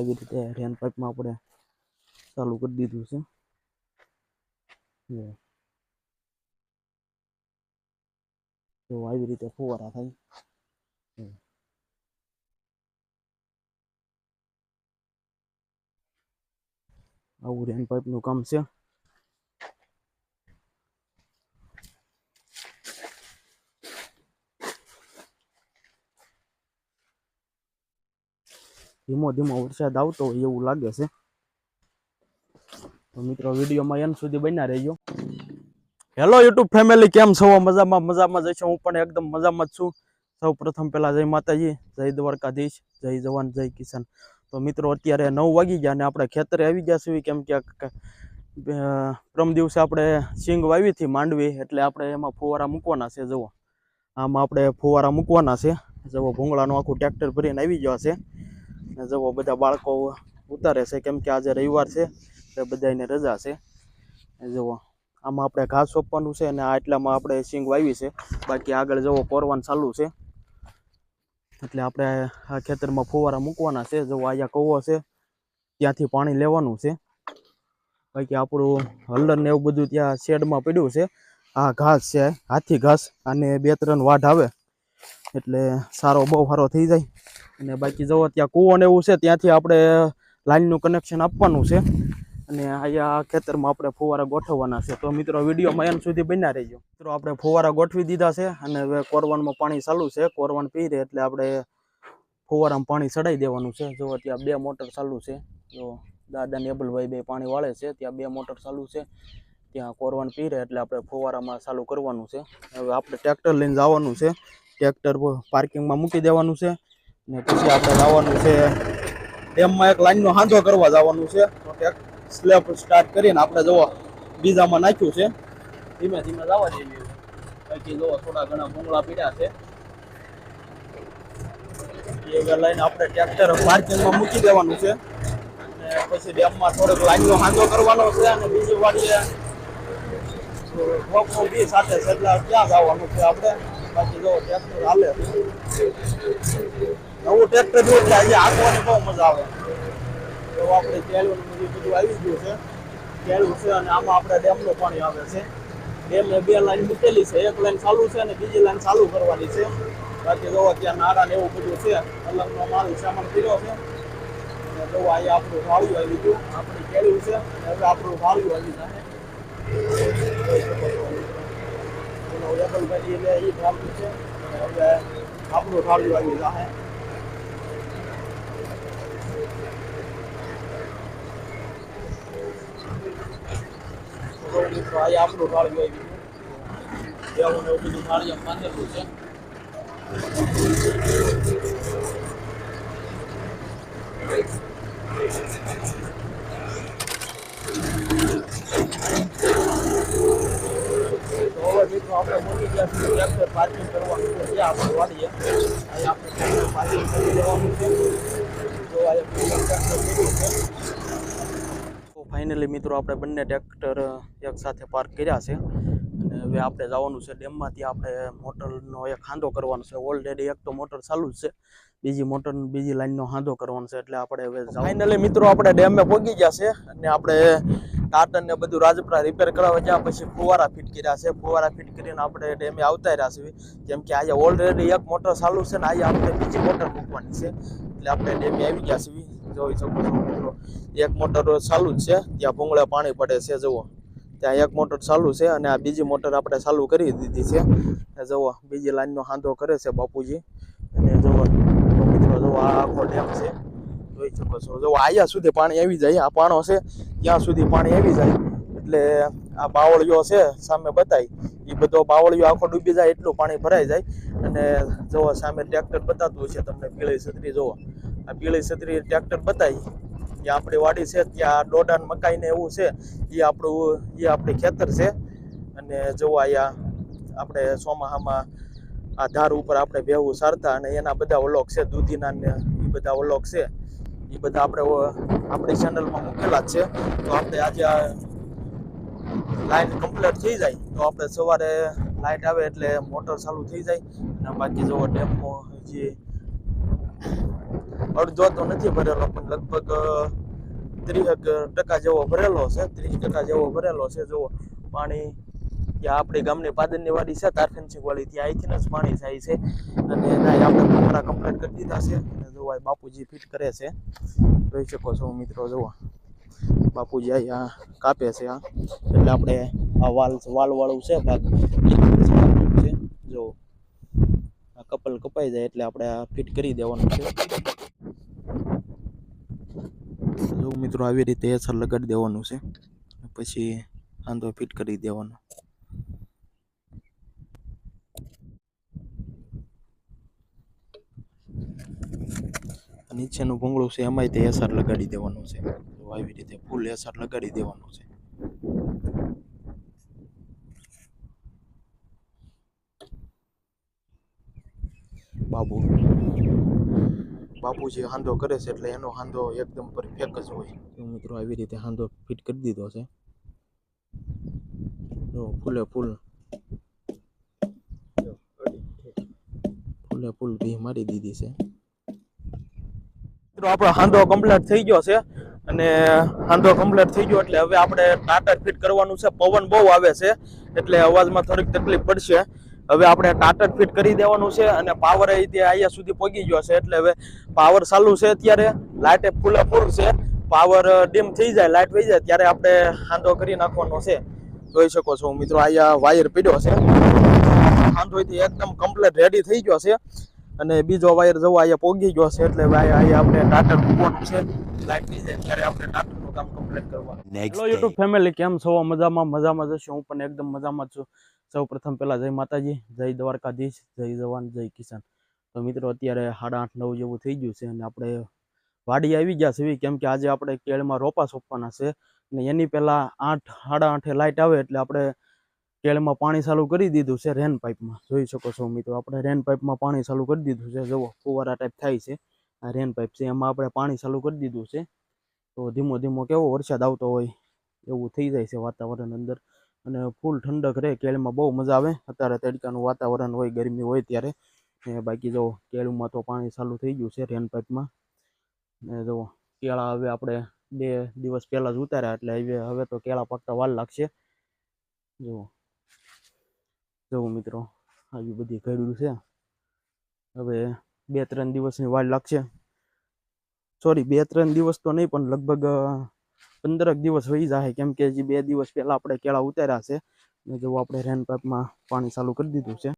આવી રીતે રેન પાઇપમાં આપણે ચાલુ કરી દીધું છે. તો આવી રીતે ફુવારા થાય. આવું રેન પાઇપનું કામ છે. ધીમો ધીમો વરસાદ આવતો હોય એવું લાગે છે. તો મિત્રો વિડીયોમાં એન્ડ સુધી બન્યા રહેજો. હેલો યુટ્યુબ ફેમિલી, કેમ છો? મજામાં જઈશું. હું પણ એકદમ મજામાં જ છું. સૌ પ્રથમ પહેલા જય માતાજી, જય દ્વારકાધીશ, જય જવાન, જય કિસાન. તો મિત્રો અત્યારે 9 વાગી ગયા અને આપણે ખેતરે આવી ગયા છીએ. કેમ કે પ્રમ દિવસે આપણે સિંગ વાવી હતી માંડવી, એટલે આપણે એમાં ફુવારા મૂકવાના છે. જુઓ આમાં આપણે ફુવારા મૂકવાના છે. જુઓ ભૂંગળાનું આખું ટ્રેક્ટર ભરીને આવી ગયા છે. જુઓ બધા બાળકો ઉતારે છે, કેમ કે આજે રવિવાર છે એટલે બધાને રજા છે. જુઓ આમાં આપણે ઘાસ સોંપવાનું છે અને આટલામાં આપણે સિંગ વાવી છે. બાકી આગળ જુઓ કોરવાનું ચાલુ છે, એટલે આપણે આ ખેતરમાં ફુવારા મૂકવાના છે. જુઓ અહીંયા કૂવો છે, ત્યાંથી પાણી લેવાનું છે. બાકી આપણું હળદર ને એવું બધું ત્યાં શેડમાં પડ્યું છે. આ ઘાસ છે, હાથી ઘાસ, અને 2-3 વાઢ આવે એટલે સારો બહુ સારો થઈ જાય. અને બાકી જુઓ ત્યાં કૂવો ને એવું છે, ત્યાંથી આપણે લાઈનનું કનેક્શન આપવાનું છે. અને અહીંયા ખેતરમાં આપણે ફુવારા ગોઠવવાના છે. તો મિત્રો વિડીયોમાં એન્ડ સુધી બન્યા રહેજો. મિત્રો આપણે ફુવારા ગોઠવી દીધા છે અને હવે કોરવાનમાં પાણી ચાલુ છે. કોરવાન પી રહે એટલે આપણે ફુવારામાં પાણી ચડાવી દેવાનું છે. જો ત્યાં 2 મોટર ચાલુ છે. જો દાદા ને એબલભાઈ 2 પાણી વાળે છે. ત્યાં 2 મોટર ચાલુ છે. ત્યાં કોરવાન પી રહે એટલે આપણે ફુવારામાં ચાલુ કરવાનું છે. હવે આપણે ટ્રેક્ટર લઈને જવાનું છે. ટ્રેક્ટર પાર્કિંગમાં મૂકી દેવાનું છે ને પછી આપણે જવાનું છે ડેમમાં. એક લાઈનનો હાંધો કરવા જવાનું છે. તો સ્લેબ સ્ટાર્ટ કરીને આપણે જુઓ બીજામાં નાખ્યું છે. ધીમે ધીમે જવા દઈએ. બાકી જુઓ થોડા ઘણા ભૂંગળા પીડ્યા છે. એ લઈને આપણે ટ્રેક્ટર પાર્કિંગમાં મૂકી દેવાનું છે. અને પછી ડેમમાં થોડોક લાઈનનો હાંધો કરવાનો છે. અને બીજી વાડીએ ભોગનું બી સાથે છે એટલે ક્યાં જવાનું છે આપણે. બાકી જો ટ્રેક્ટર હાલે, નવું ટ્રેક્ટર જોયું એટલે આજે હાંકવાની બહુ મજા આવે. તો આપણે કેળું બધું આવી ગયું છે. કેળું છે અને આમાં આપણે ડેમનું પાણી આવે છે. ડેમને 2 લાઈન મૂકેલી છે. એક લાઈન ચાલુ છે અને બીજી લાઈન ચાલુ કરવાની છે. બાકી જોવો ત્યાં નાળા ને એવું બધું છે. અલગનો માલ સામાન પીરો છે. અને જોવો અહીંયા આપણું ભાળ્યું આવી ગયું. આપણી કેળું છે હવે આપણું ભાળ્યું આવી જાય. એબલભાઈ એટલે એ ભાળ્યું છે. હવે આપણું ભાળ્યું આવી જાય. મિત્રો અહીંયા આપણું ભાળ્યું આવી ગયું. એવું બધું ભાળિયા બાંધેલું છે. મિત્રો આપણે મોટી ગયા ટ્રેક્ટર પાર્કિંગ કરવાનું છે. ત્યાં આપણે વાળીએ અહીંયા આપણે પાર્કિંગ કરી દેવાનું છે. તો ફાઇનલી મિત્રો આપણે બંને ટ્રેક્ટર એક સાથે પાર્ક કર્યા છે. અને હવે આપણે જવાનું છે ડેમમાં. ત્યાં આપણે મોટરનો એક હાંધો કરવાનો છે. ઓલરેડી એક તો મોટર ચાલુ જ છે, બીજી લાઈનનો હાંધો કરવાનો છે. એટલે આપણે હવે ફાઇનલી મિત્રો આપણે ડેમે પહોંચી ગયા છે. અને આપણે ટાટન ને બધું રાજપરા રિપેર કરાવવા ગયા પછી ફુવારા ફિટ કર્યા છે. ફુવારા ફિટ કરીને આપણે ડેમે આવતા રહ્યા છીએ. કેમ કે આજે ઓલરેડી એક મોટર ચાલુ છે ને આજે આપણે બીજી મોટર મૂકવાની છે. એટલે આપણે ડેમે આવી ગયા છીએ. જોઈ શકો છો મિત્રો, એક મોટર ચાલુ જ છે. ત્યાં ભૂંગળે પાણી પડે છે. જુઓ ત્યાં એક મોટર ચાલુ છે અને આ બીજી મોટર આપણે ચાલુ કરી દીધી છે. જુઓ બીજી લાઈનનો હાંધો કરે છે બાપુજી. અને જુઓ મિત્રો, જુઓ આ આખો ડેમ છે. જોઈ શકો છો. જો અહીંયા સુધી પાણી આવી જાય. આ પાણો છે ત્યાં સુધી પાણી આવી જાય. એટલે આ બાવળિયો છે સામે બતાય, એ બધો બાવળિયો આખો ડૂબી જાય એટલું પાણી ભરાઈ જાય. અને જુઓ સામે ટ્રેક્ટર બતાતું છે તમને, પીળી છત્રી. જુઓ આ પીળી છત્રી ટ્રેક્ટર બતાવી. ત્યાં આપણી વાડી છે, ત્યાં ડોડાન મકાઈ ને એવું છે. એ આપણી ખેતર છે. અને જુઓ અહીંયા આપણે ચોમાસામાં આ ધાર ઉપર આપણે ભેવું સારતા અને એના બધા વ્લોગ છે. દૂધીના ને એ બધા વ્લોગ છે. એ બધા આપણે આપણી ચેનલમાં મૂકેલા જ છે. તો આપણે આજે લાઈટ કમ્પ્લીટ થઈ જાય તો આપણે સવારે લાઈટ આવે એટલે મોટર ચાલુ થઈ જાય. અને બાકી જુઓ ડેમમાં જે અડધો તો નથી ભરેલો પણ લગભગ 30% જેવો ભરેલો છે. 30% જેવો ભરેલો છે. જુઓ પાણી ત્યાં આપણી ગામની પાદરની વાડી છે તારખંચી વાળી, ત્યાં અહીંથી જ પાણી જાય છે. અને ત્યાં આપણે ફુવારા કમ્પ્લીટ કરી દીધા છે. અને જોવા બાપુજી ફિટ કરે છે, જોઈ શકો છો મિત્રો. જુઓ બાપુજી અહીંયા કાપે છે એટલે આપણે આ વાલ વાળું છે ભાગ છે. જો આ કપલ કપાઈ જાય એટલે આપણે આ ફિટ કરી દેવાનું છે. જો મિત્રો આવી રીતે એસર લગાડી દેવાનું છે, પછી આંધો ફિટ કરી દેવાનો. નીચેનું ભૂંગળું છે એમાંય તે એસર લગાડી દેવાનું છે. આવી રીતે ફૂલ એસર લગાડી દેવાનું છે. બાપુજી હાંધો કરે છે એટલે એનો હાંધો એકદમ પરફેક્ટ જ હોય. તો મિત્રો આવી રીતે હાંધો ફિટ કરી દીધો છે. જો ફૂલે ફૂલ ભી મારી દીધી છે. મિત્રો આપણો હાંધો કમ્પ્લીટ થઈ ગયો છે. અને હાંધો કમ્પ્લીટ થઈ ગયો એટલે હવે આપણે ટાટર ફિટ કરવાનું છે. પવન બહુ આવે છે એટલે અવાજમાં થોડીક તકલીફ પડશે. હવે આપણે ટાટર ફિટ કરી દેવાનું છે. અને પાવર અહીંયા સુધી પહોંચી ગયો છે એટલે હવે પાવર ચાલુ છે. અત્યારે લાઇટ ફૂલ છે. પાવર ડીમ થઈ જાય, લાઇટ વહી જાય ત્યારે આપણે હાંધો કરી નાખવાનો છે. જોઈ શકો છો મિત્રો, અહીંયા વાયર પીડ્યો છે. હાંધો એકદમ કમ્પ્લીટ રેડી થઈ ગયો છે. અને બીજો વાયર જવો અહીંયા પહોંચી ગયો છે એટલે અહીંયા આપણે ટાટર મૂકવાનું છે. લાઇટ થઈ જાય ત્યારે આપણે ટાટરનું કામ કમ્પ્લીટ કરવાનું. હેલો યુટ્યુબ ફેમિલી, કેમ છો? મજામાં જશો? હું પણ એકદમ મજામાં જ છું. સૌ પ્રથમ પહેલા જય માતાજી, જય દ્વારકાધીશ, જય જવાન, જય કિસાન. તો મિત્રો અત્યારે 8:30 9 જેવું થઈ ગયું છે અને આપણે વાડી આવી ગયા છે. કેમ કે આજે આપણે કેળમાં રોપા સોંપવાના છે અને એની પહેલા 8 8:30 લાઇટ આવે એટલે આપણે કેળમાં પાણી ચાલુ કરી દીધું છે રેન પાઇપમાં. જોઈ શકો છો મિત્રો, આપણે રેન પાઇપમાં પાણી ચાલુ કરી દીધું છે. જુઓ ફુવારા ટાઈપ થાય છે. આ રેન પાઇપ છે એમાં આપણે પાણી ચાલુ કરી દીધું છે. તો ધીમો ધીમો કેવો વરસાદ આવતો હોય એવું થઈ જાય છે વાતાવરણ અંદર. અને ફૂલ ઠંડક રહે કેળમાં, બહુ મજા આવે. અત્યારે તડકાનું વાતાવરણ હોય, ગરમી હોય ત્યારે. બાકી જો કેળમાં તો પાણી ચાલુ થઈ ગયું છે રેન પાઇપમાં. ને જો કેળા હવે આપણે 2 દિવસ પહેલા જ ઉતાર્યા એટલે હવે તો કેળા પાકતા વાર લાગશે. જો મિત્રો આવી બધી ઘડ્યું છે. હવે 2-3 દિવસની વાર લાગશે. સોરી, 2-3 દિવસ તો નહીં પણ લગભગ 15 દિવસ વહી જાય. કેમ કે હજી 2 દિવસ પહેલા આપણે કેળા ઉતાર્યા છે. ને જો આપણે રેન પાઇપમાં પાણી ચાલુ કરી દીધું છે.